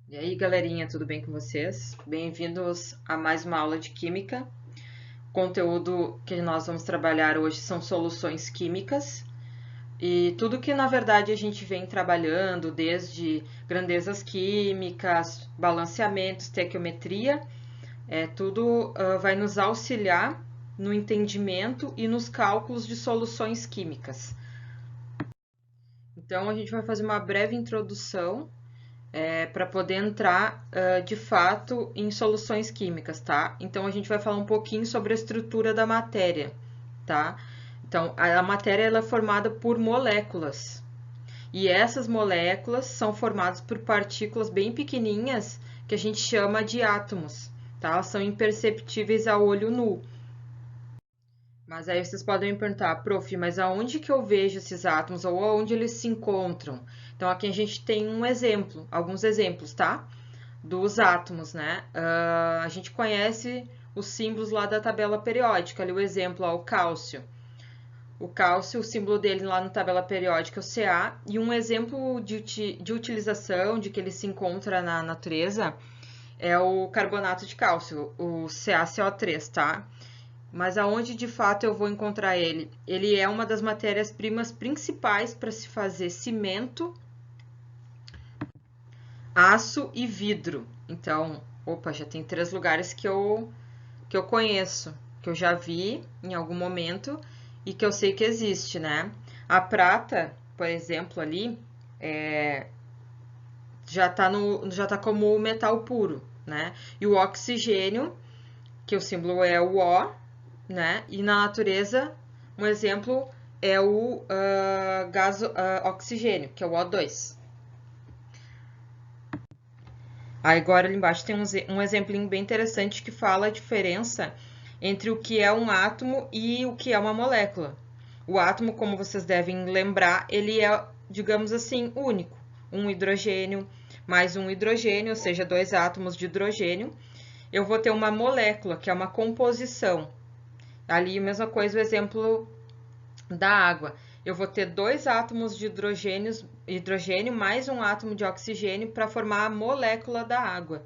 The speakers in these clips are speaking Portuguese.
E aí, galerinha, tudo bem com vocês? Bem-vindos a mais uma aula de Química. O conteúdo que nós vamos trabalhar hoje são soluções químicas e tudo que, na verdade, a gente vem trabalhando, desde grandezas químicas, balanceamentos, estequiometria, tudo vai nos auxiliar no entendimento e nos cálculos de soluções químicas. Então, a gente vai fazer uma breve introdução para poder entrar de fato em soluções químicas, tá? Então a gente vai falar um pouquinho sobre a estrutura da matéria, tá? Então a matéria ela é formada por moléculas e essas moléculas são formadas por partículas bem pequenininhas que a gente chama de átomos, tá? Elas são imperceptíveis a olho nu. Mas aí vocês podem me perguntar, prof, mas aonde que eu vejo esses átomos ou aonde eles se encontram? Então aqui a gente tem um exemplo, alguns exemplos, tá? Dos átomos, né? A gente conhece os símbolos lá da tabela periódica, ali o exemplo, ó, o cálcio. O cálcio, o símbolo dele lá na tabela periódica é o Ca, e um exemplo de utilização, de que ele se encontra na natureza, é o carbonato de cálcio, o CaCO3, tá? Mas aonde de fato eu vou encontrar ele? Ele é uma das matérias-primas principais para se fazer cimento, aço e vidro. Então, opa, já tem 3 lugares que eu conheço, que eu já vi em algum momento e que eu sei que existe, né? A prata, por exemplo, ali, já tá como metal puro, né? E o oxigênio, que o símbolo é o O, né? E na natureza, um exemplo é o gás oxigênio, que é o O2. Aí agora ali embaixo tem um exemplinho bem interessante que fala a diferença entre o que é um átomo e o que é uma molécula. O átomo, como vocês devem lembrar, ele é, digamos assim, único. Um hidrogênio mais um hidrogênio, ou seja, 2 átomos de hidrogênio. Eu vou ter uma molécula, que é uma composição. Ali, a mesma coisa, o exemplo da água. Eu vou ter 2 átomos de hidrogênio mais um átomo de oxigênio para formar a molécula da água.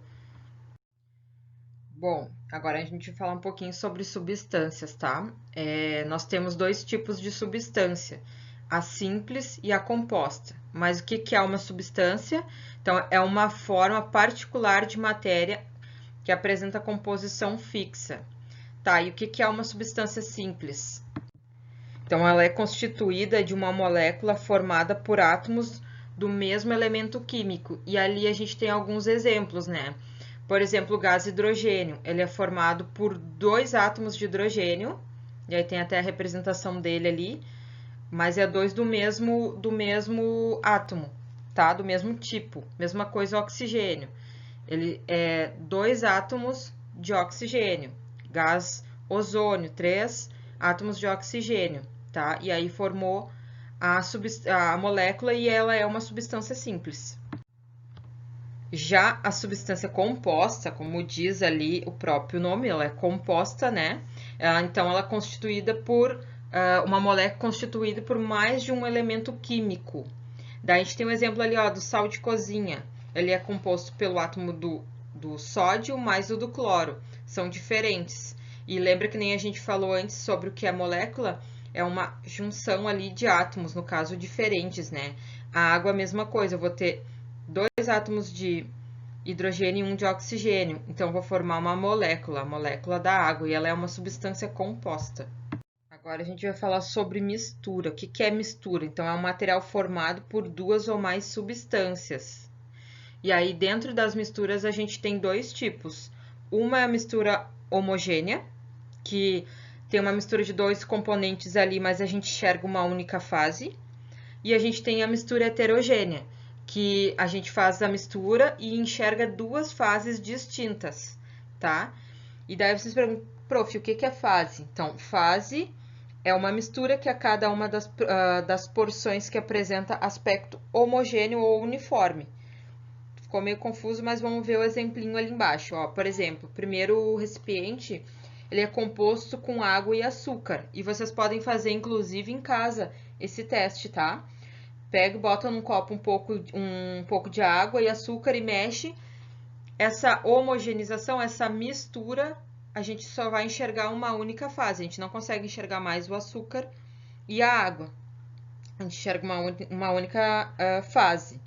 Bom, agora a gente vai falar um pouquinho sobre substâncias, tá? Nós temos 2 tipos de substância, a simples e a composta. Mas o que é uma substância? Então, é uma forma particular de matéria que apresenta composição fixa. Tá, e o que é uma substância simples? Então, ela é constituída de uma molécula formada por átomos do mesmo elemento químico. E ali a gente tem alguns exemplos, né? Por exemplo, o gás hidrogênio, ele é formado por 2 átomos de hidrogênio, e aí tem até a representação dele ali, mas é 2 do mesmo átomo, tá? Do mesmo tipo. Mesma coisa o oxigênio. Ele é 2 átomos de oxigênio. Gás ozônio, 3 átomos de oxigênio, tá? E aí formou a molécula e ela é uma substância simples. Já a substância composta, como diz ali o próprio nome, ela é composta, né? Então, ela é constituída por uma molécula constituída por mais de um elemento químico. Daí a gente tem um exemplo ali, ó, do sal de cozinha. Ele é composto pelo átomo do sódio mais o do cloro. São diferentes. E lembra que nem a gente falou antes sobre o que é molécula? É uma junção ali de átomos, no caso, diferentes, né? A água, a mesma coisa. Eu vou ter 2 átomos de hidrogênio e um de oxigênio. Então, vou formar uma molécula, a molécula da água, e ela é uma substância composta. Agora a gente vai falar sobre mistura. O que é mistura? Então, é um material formado por 2 ou mais substâncias. E aí, dentro das misturas, a gente tem 2 tipos. Uma é a mistura homogênea, que tem uma mistura de 2 componentes ali, mas a gente enxerga uma única fase. E a gente tem a mistura heterogênea, que a gente faz a mistura e enxerga 2 fases distintas, tá? E daí vocês perguntam, prof, o que é fase? Então, fase é uma mistura que a cada uma das porções que apresenta aspecto homogêneo ou uniforme. Ficou meio confuso, mas vamos ver o exemplinho ali embaixo. Ó, por exemplo, primeiro o recipiente ele é composto com água e açúcar. E vocês podem fazer, inclusive, em casa esse teste, tá? Pega e bota num copo um pouco de água e açúcar e mexe. essa homogeneização, essa mistura, a gente só vai enxergar uma única fase. A gente não consegue enxergar mais o açúcar e a água. A gente enxerga uma única fase.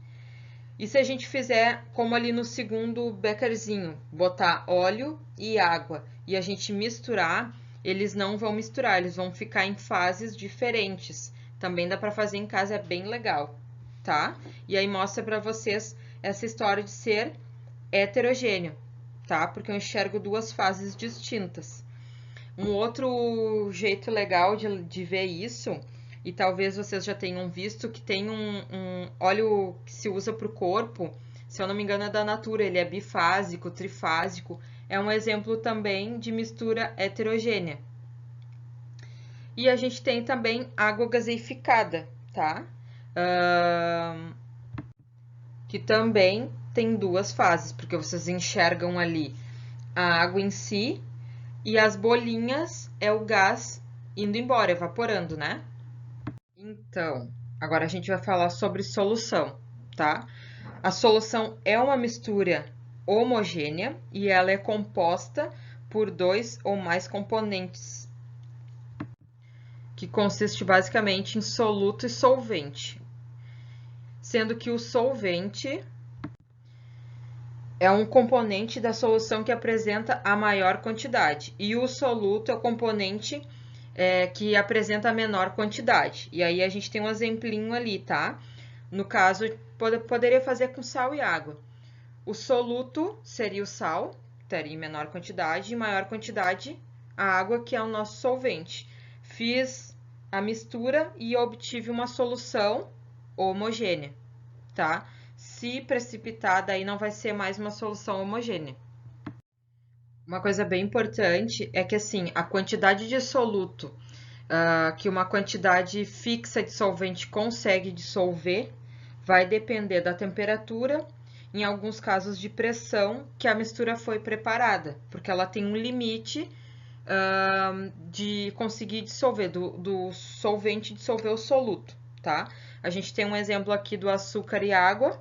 E se a gente fizer, como ali no segundo bekerzinho, botar óleo e água e a gente misturar, eles não vão misturar, eles vão ficar em fases diferentes. Também dá para fazer em casa, é bem legal, tá? E aí mostra para vocês essa história de ser heterogêneo, tá? Porque eu enxergo duas fases distintas. Um outro jeito legal de ver isso, e talvez vocês já tenham visto, que tem um óleo que se usa para o corpo, se eu não me engano é da Natura, ele é bifásico, trifásico, é um exemplo também de mistura heterogênea. E a gente tem também água gaseificada, tá? Que também tem duas fases, porque vocês enxergam ali a água em si e as bolinhas é o gás indo embora, evaporando, né? Então, agora a gente vai falar sobre solução, tá? A solução é uma mistura homogênea e ela é composta por dois ou mais componentes, que consiste basicamente em soluto e solvente, sendo que o solvente é um componente da solução que apresenta a maior quantidade e o soluto é o componente que apresenta a menor quantidade. E aí a gente tem um exemplinho ali, tá? No caso, poderia fazer com sal e água. O soluto seria o sal, teria em menor quantidade, e maior quantidade a água, que é o nosso solvente. Fiz a mistura e obtive uma solução homogênea, tá? Se precipitar, daí não vai ser mais uma solução homogênea. Uma coisa bem importante é que, assim, a quantidade de soluto que uma quantidade fixa de solvente consegue dissolver vai depender da temperatura, em alguns casos de pressão, que a mistura foi preparada, porque ela tem um limite de conseguir dissolver, do solvente dissolver o soluto, tá? A gente tem um exemplo aqui do açúcar e água,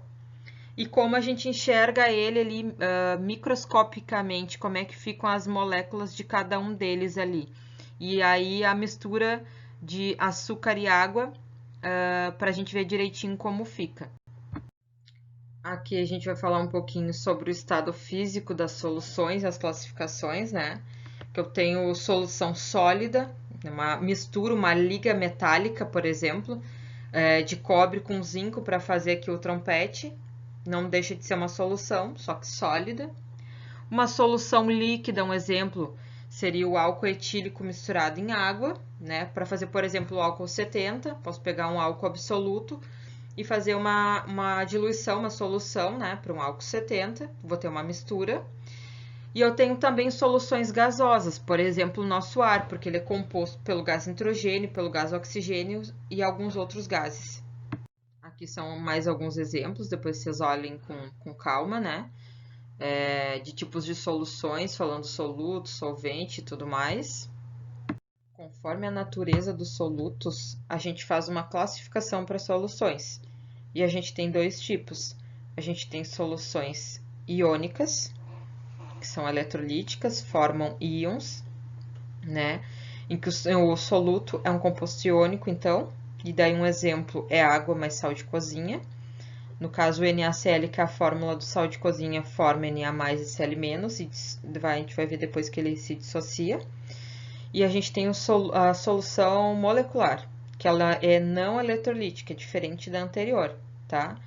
e como a gente enxerga ele ali microscopicamente, como é que ficam as moléculas de cada um deles ali. E aí a mistura de açúcar e água para a gente ver direitinho como fica. Aqui a gente vai falar um pouquinho sobre o estado físico das soluções, as classificações, né? Que eu tenho solução sólida, uma mistura, uma liga metálica, por exemplo, de cobre com zinco para fazer aqui o trompete. Não deixa de ser uma solução, só que sólida. Uma solução líquida, um exemplo, seria o álcool etílico misturado em água, né? Para fazer, por exemplo, o álcool 70, posso pegar um álcool absoluto e fazer uma diluição, uma solução, né? Para um álcool 70, vou ter uma mistura. E eu tenho também soluções gasosas, por exemplo, o nosso ar, porque ele é composto pelo gás nitrogênio, pelo gás oxigênio e alguns outros gases. Aqui são mais alguns exemplos, depois vocês olhem com calma, né? De tipos de soluções, falando soluto, solvente e tudo mais. Conforme a natureza dos solutos, a gente faz uma classificação para soluções. E a gente tem dois tipos. A gente tem soluções iônicas, que são eletrolíticas, formam íons, né? Em que o soluto é um composto iônico, então, e daí um exemplo é água mais sal de cozinha. No caso, o NaCl, que é a fórmula do sal de cozinha, forma Na mais e Cl menos, e a gente vai ver depois que ele se dissocia. E a gente tem a solução molecular, que ela é não eletrolítica, é diferente da anterior, tá?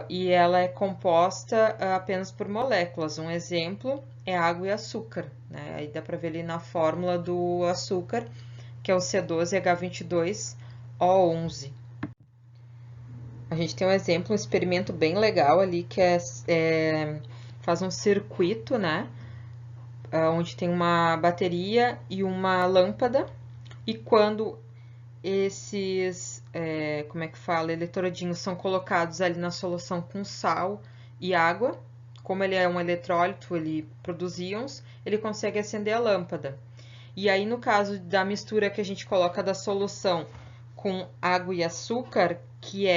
E ela é composta apenas por moléculas. Um exemplo é água e açúcar, né? Aí dá para ver ali na fórmula do açúcar, que é o C12H22O11. A gente tem um exemplo, um experimento bem legal ali, que faz um circuito, né? Onde tem uma bateria e uma lâmpada, e quando esses, como é que fala, eletrodinhos são colocados ali na solução com sal e água, como ele é um eletrólito, ele produz íons, ele consegue acender a lâmpada. E aí, no caso da mistura que a gente coloca da solução com água e açúcar, que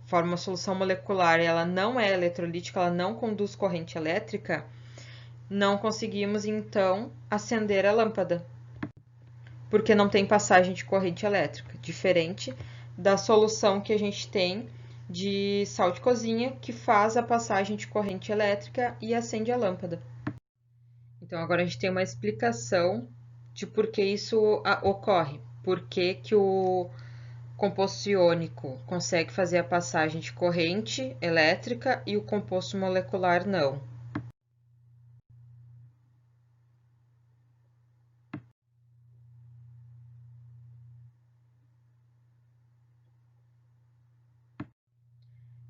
forma uma solução molecular e ela não é eletrolítica, ela não conduz corrente elétrica, não conseguimos então acender a lâmpada, porque não tem passagem de corrente elétrica, diferente da solução que a gente tem de sal de cozinha, que faz a passagem de corrente elétrica e acende a lâmpada. Então, agora a gente tem uma explicação de por que isso ocorre, por que o composto iônico consegue fazer a passagem de corrente elétrica e o composto molecular não.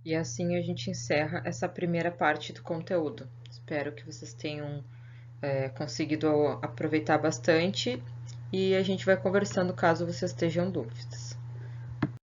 E assim a gente encerra essa primeira parte do conteúdo. Espero que vocês tenham conseguido aproveitar bastante e a gente vai conversando caso vocês estejam dúvidas.